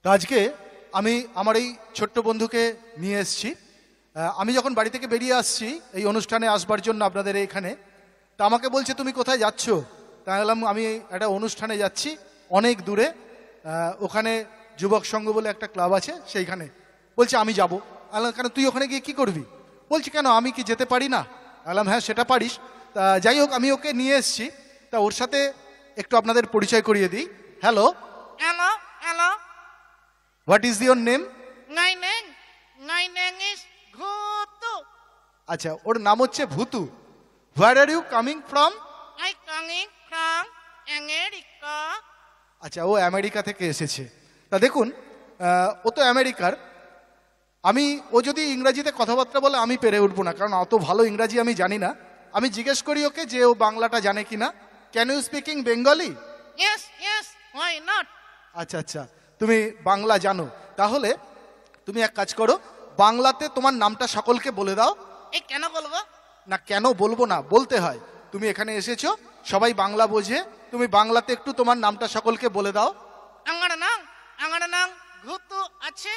তো আজকে আমি আমার এই ছোট্ট বন্ধুকে নিয়ে এসেছি। আমি যখন বাড়ি থেকে বেরিয়ে আসছি এই অনুষ্ঠানে আসবার জন্য আপনাদের এখানে, তা আমাকে বলছে তুমি কোথায় যাচ্ছ? তাই বললাম আমি একটা অনুষ্ঠানে যাচ্ছি অনেক দূরে, ওখানে যুবক সংঘ বলে একটা ক্লাব আছে সেইখানে। বলছে আমি যাবো। বললাম কেন, তুই ওখানে গিয়ে কি করবি? বলছি কেন, আমি কি যেতে পারি না? বললাম হ্যাঁ সেটা পারিস। তা যাই হোক, আমি ওকে নিয়ে এসেছি। তা ওর সাথে একটু আপনাদের পরিচয় করিয়ে দিই। Hello Hello, hello. What is your name? My name is Ghutu. আচ্ছা, ওর নাম হচ্ছে ভূতু। Where are you coming from? I coming from America. আচ্ছা, ও আমেরিকা থেকে এসেছে। তা দেখুন, ও তো আমেরিকার। ও যদি ইংরাজিতে কথাবার্তা বলে আমি পেরে উঠবো না, কারণ অত ভালো ইংরাজি আমি জানি না। আমি জিজ্ঞেস করি ওকে যে ও বাংলাটা জানে কিনা। Can you speaking Bengali? Yes, why not? আচ্ছা আচ্ছা, তুমি বাংলা জানো। তাহলে তুমি এক কাজ করো, বাংলাতে তোমার নামটা সকলকে বলে দাও। এই কেন বলবো? না কেন বলবো না, বলতে হয়। তুমি এখানে এসেছো, সবাই বাংলা বোঝে, তুমি বাংলাতে একটু তোমার নামটা সকলকে বলে দাও। আমার নাম ঘুতু আছে।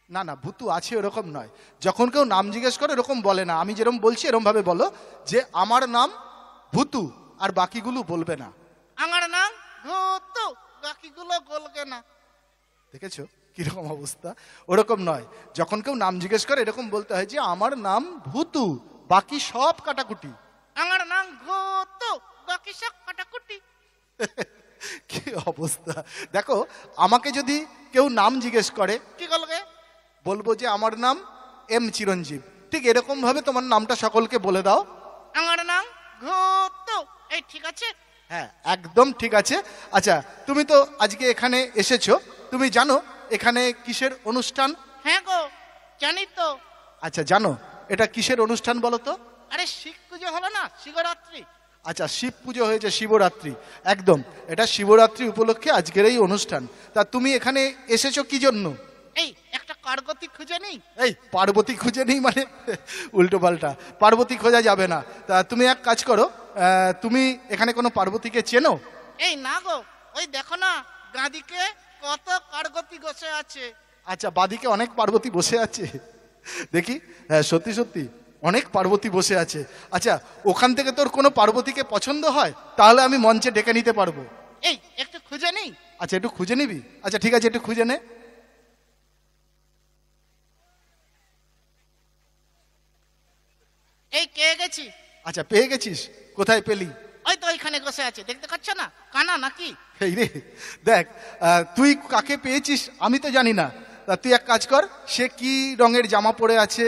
না না, ভূতু আছে এরকম নয়। যখন কেউ নাম জিজ্ঞেস করে এরকম বলে না। আমি যেরকম বলছি এরকম ভাবে বলো যে আমার নাম ভূতু, আর বাকিগুলো বলবে না। আমার নাম ঘুতু, বাকিগুলো বলবে না। দেখেছো কিরকম অবস্থা? ওরকম নয়। যখন কেউ নাম জিজ্ঞেস করে এরকম বলতে হয় যে আমার নাম ভূতু, বাকি সব কাটাকুটি। আমার নাম ঘুতু, বাকি সব কাটাকুটি। কি অবস্থা! দেখো, আমাকে যদি কেউ নাম জিজ্ঞেস করে কি বলবে? বলবো যে আমার নাম এম চিরঞ্জীব। ঠিক এরকম ভাবে তোমার নামটা সকলকে বলে দাও। আমার নাম ঘুতু। এই ঠিক আছে? হ্যাঁ, একদম ঠিক আছে। আচ্ছা, তুমি তো আজকে এখানে এসেছো, তুমি জানো এখানে কিসের অনুষ্ঠান? হ্যাঁ গো, জানি তো। আচ্ছা, জানো এটা কিসের অনুষ্ঠান বলো তো? আরে শিব পুজো হলো না, শিবরাত্রি। আচ্ছা, শিব পুজো হয়েছে, শিবরাত্রি। একদম, এটা শিবরাত্রি উপলক্ষে আজকের এই অনুষ্ঠান। তা তুমি এখানে এসেছো কি জন্য? এই একটা কারগতি খুঁজে নেই? এই পার্বতী খুঁজে নেই মানে? উল্টো পাল্টা, পার্বতী খোঁজা যাবে না। তা তুমি এক কাজ করো, তুমি এখানে কোনো পার্বতীকে চেনো? এই না গো, ওই দেখো না গাদিকে কত কারগতি বসে আছে। আচ্ছা, বাদিকে অনেক পার্বতী বসে আছে দেখি। হ্যাঁ, সত্যি সত্যি অনেক পার্বতী বসে আছে। আচ্ছা, ওখান থেকে তোর কোনো পার্বতীকে পছন্দ হয় তাহলে আমি মঞ্চে ডেকে নিতে পারবো। এই একটু খুঁজে নেই? আচ্ছা, একটু খুঁজে নিবি? আচ্ছা ঠিক আছে, একটু খুঁজে নে। এই পেয়ে গেছি। আচ্ছা, পেয়ে গেছিস? কোথায় পেলি? ওই তো ওইখানে বসে আছে, দেখতে পাচ্ছ না? কানা নাকি? এই রে, দেখ, তুই কাকে পেয়েছিস আমি তো জানি না। তা তুই এক কাজ কর, সে কি রঙের জামা পরে আছে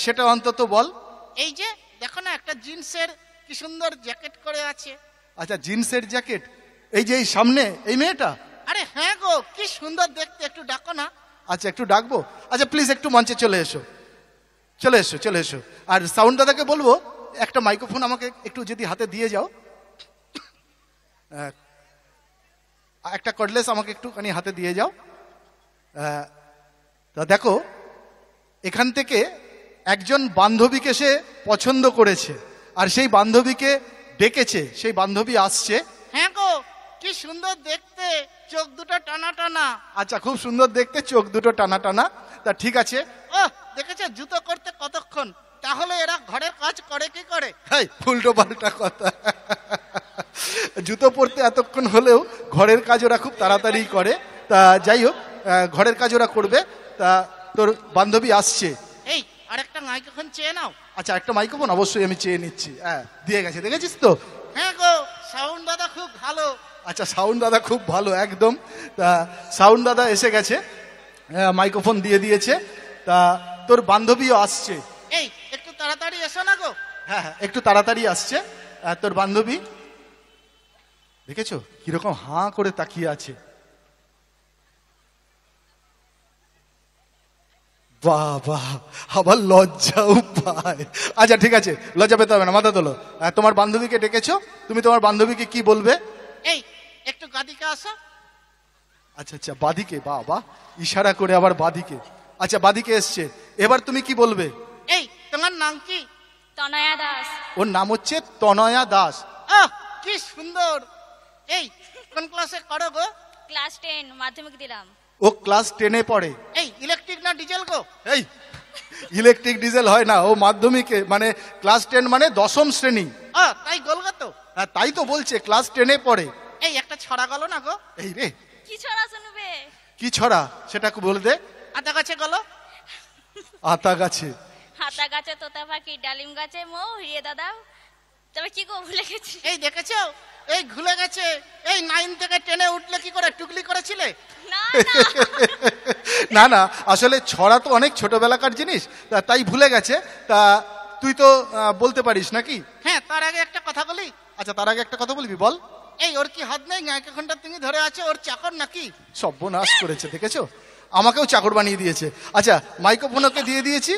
সেটা অন্তত বল। এই যে দেখো না, একটা জিন্সের কি সুন্দর জ্যাকেট করে আছে। আচ্ছা, জিন্সের জ্যাকেট? এই যে এই সামনে এই মেয়েটা? আরে হ্যাঁ গো, কি সুন্দর দেখতে, একটু ডাকো না। আচ্ছা, একটু ডাকবো। আচ্ছা প্লিজ একটু মঞ্চে চলে এসো, চলে এসো, চলে এসো। আর সাউন্ড দাদাকে বলবো একটা মাইক্রোফোন আমাকে একটু যদি হাতে দিয়ে যাও, একটা কর্ডলেস আমাকে একটুখানি হাতে দিয়ে যাও। তা দেখো, এখান থেকে একজন বান্ধবীকে সে পছন্দ করেছে, আর সেই বান্ধবীকে ডেকেছে, সেই বান্ধবী আসছে। হ্যাঁ গো, কি সুন্দর দেখতে, চোখ দুটো টানা টানা। আচ্ছা, খুব সুন্দর দেখতে, চোখ দুটো টানা টানা। তা ঠিক আছে। ও দেখেছে জুতো করতে কতক্ষণ, তাহলে এরা ঘরের কাজ করে কি করে? হ্যাঁ, উল্টো পাল্টা কথা। জুতো পরতে এতক্ষণ হলেও ঘরের কাজ ওরা খুব তাড়াতাড়ি করে। তা যাই হোক, ঘরের কাজ ওরা করবে। তা তোর বান্ধবী আসছে। এই আরেকটা মাইক্রোফোন চেয়ে নাও। আচ্ছা, একটা মাইক্রোফোন অবশ্যই আমি চেয়ে নিচ্ছি। হ্যাঁ, দিয়ে গেছে, দেখেছিস তো? হ্যাঁ গো, সাউন্ড দাদা খুব ভালো। আচ্ছা, সাউন্ড দাদা খুব ভালো, একদম। তা সাউন্ড দাদা এসে গেছে, মাইক্রোফোন দিয়ে দিয়েছে। তা তোর বান্ধবীও আসছে। এই একটু তাড়াতাড়ি এসো না গো। হ্যাঁ হ্যাঁ, একটু তাড়াতাড়ি আসছে তোর বান্ধবী। দেখেছো কিরকম হাঁ করে তাকিয়ে আছে? বাবা, আবার লজ্জাও পায়। আচ্ছা ঠিক আছে, লজ্জা পেতে হবে না, মাথা তোলো। তোমার বান্ধবীকে ডেকেছো, তুমি তোমার বান্ধবীকে কি বলবে? এই একটু গাদিকে আসো। আচ্ছা আচ্ছা, বাদিকে? বাবা, ইশারা করে আবার বাদিকে। আচ্ছা, বাদিকে এসছে, এবার তুমি কি বলবে? এই তোমার নাম কি? তনয়া দাস। ওর নাম হচ্ছে তনয়া দাস। আহ কি সুন্দর। এই কোন ক্লাসে করো গো? ক্লাস 10 মাধ্যমিক দিলাম। ও ক্লাস 10-এ পড়ে। এই ইলেকট্রিক না ডিজেল গো? এই ইলেকট্রিক ডিজেল হয় না, ও মাধ্যমিকে মানে ক্লাস 10 মানে 10ম শ্রেণী। ও তাই গোলগো তো। হ্যাঁ তাই তো বলছে, ক্লাস 10-এ পড়ে। এই একটা ছড়া গেল না গো? এই রে, কি ছড়া শুনবে? কি ছড়া সেটা বলে দে। আতা গাছে গেল। আতা গাছে, হাতা গাছে তোতা পাখি, ডালিম গাছে মৌ, হিরে দাদা। তবে কি গো ভুলে গেছি? এই দেখেছো, এই ভুলে গেছে। এই 9 থেকে 10-এ উঠলে কি করে টুকলি করেছিলে? না না না, আসলে ছড়া তো অনেক ছোটবেলাকার জিনিস, তাই ভুলে গেছে। তা তুই তো বলতে পারিস নাকি? হ্যাঁ, তার আগে একটা কথা বলি। আচ্ছা তার আগে একটা কথা বলবি, বল। এই ওর কি হাত নেই? এক ঘন্টা তুমি ধরে আছে, ওর চাকর নাকি? সর্বনাশ করেছে, দেখেছো? আমাকেও চাকর বানিয়ে দিয়েছে। আচ্ছা মাইক্রোফোন ওকে দিয়ে দিয়েছি,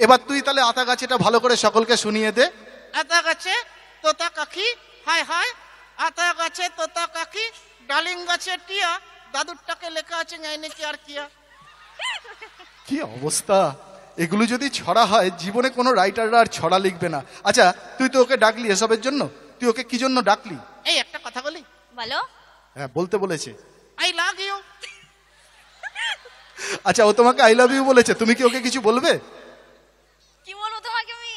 এবার তুই তাহলে আতা গাছেটা ভালো করে সকলকে শুনিয়ে দে। আতা গাছে তোতা কাকি, হায় হায়। আতা গাছে তোতা কাকি, ডালিম গাছে টিয়া, দাদুরটাকে লেখা আছে গাইনে কি আর কিয়া। কি অবস্থা! এগুলো যদি ছড়া হয়, জীবনে কোনো রাইটাররা আর ছড়া লিখবে না। আচ্ছা তুই তো ওকে ডাকলি এসবের জন্য, তুই ওকে কি জন্য ডাকলি? এই একটা কথা বলি। বলো। হ্যাঁ বলতে বলেছে। I love you. আচ্ছা ও তোমাকে আই লাভ ইউ বলেছে, তুমি কি ওকে কিছু বলবে? কি বলবো তোমাকে আমি?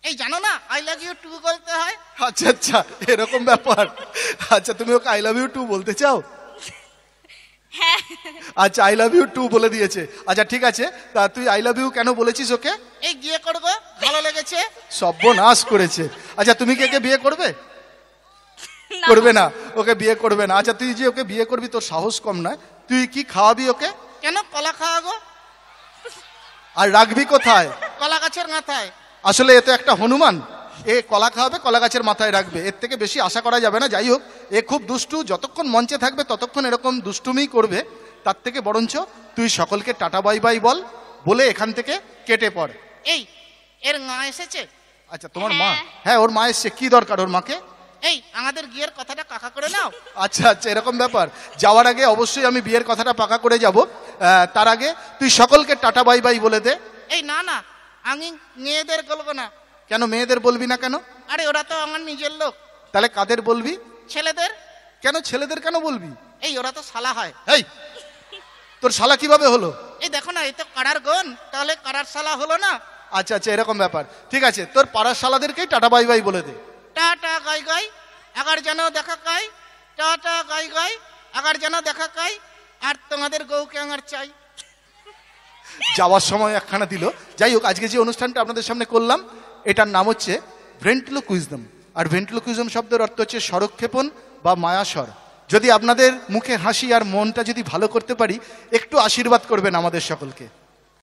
এই জানো না আই লাভ ইউ টু বলতে হয়? আচ্ছা আচ্ছা, এরকম ব্যাপার। আচ্ছা তুমি ওকে আই লাভ ইউ টু বলতে চাও? হ্যাঁ। আচ্ছা আই লাভ ইউ টু বলে দিয়েছে। আচ্ছা ঠিক আছে, তা তুই আই লাভ ইউ কেন বলেছিস ওকে? এই গিয়ে করবো, ভালো লেগেছে। সর্বনাশ করেছে। আচ্ছা তুমি কি একে বিয়ে করবে? না। করবে না, ওকে বিয়ে করবে না। আচ্ছা তুই যে ওকে বিয়ে করবি, তোর সাহস কম নয়। তুই কি খাওয়াবি ওকে? কেন? কলা খাওয়া গো। আর রাখবি কোথায়? কলা গাছের মাথায়। আসলে এ তো একটা হনুমান, এ কলা খাওয়াবে, কলা গাছের মাথায় রাখবে, এর থেকে বেশি আশা করা যাবে না। যাই হোক, এ খুব দুষ্টু, যতক্ষণ মঞ্চে থাকবে ততক্ষণ এরকম দুষ্টুমিই করবে। তার থেকে বরঞ্চ তুই সকলকে টাটা বাই বাই বল, বলে এখান থেকে কেটে পড়। এই এর মা এসেছে। আচ্ছা তোমার মা? হ্যাঁ। হ্যাঁ ওর মা এসছে, কি দরকার ওর মাকে? এই আমাদের গিয়ের কথাটা কাকা করে নাও। আচ্ছা আচ্ছা, এরকম ব্যাপার। যাওয়ার আগে অবশ্যই আমি বিয়ের কথাটা পাকা করে যাব। তার আগে তুই সকলকে টাটা বাই বাই বলে দে। এই না না, আমি মেয়েদের বলবো না। কেন মেয়েদের বলবি না কেন? আরে ওরা তো আমার নিজের লোক। তাহলে কাদের বলবি? ছেলেদের। কেন ছেলেদের কেন বলবি? এই ওরা তো শালা হয়। এই তোর শালা কিভাবে হলো? এই দেখো না, এই তো কারার গন, তাহলে কারার শালা হলো না? আচ্ছা আচ্ছা, এরকম ব্যাপার। ঠিক আছে, তোর পাড়ার শালাদেরকেই টাটা বাই বাই বলে দে। টাটা গাই গাই, আগার যেন দেখা কাই। টাটা গাই গাই, আগার যেন দেখা কাই। আর তোমাদের গৌকে আমার চাই। যাওয়ার সময় একখানা দিল। যাই হোক, আজকে যে অনুষ্ঠানটা আপনাদের সামনে করলাম, এটার নাম হচ্ছে ভেন্ট্রিলোকুইজম। আর ভেন্ট্রিলোকুইজম শব্দের অর্থ হচ্ছে স্বরক্ষেপণ বা মায়াস্বর। যদি আপনাদের মুখে হাসি আর মনটা যদি ভালো করতে পারি, একটু আশীর্বাদ করবেন আমাদের সকলকে।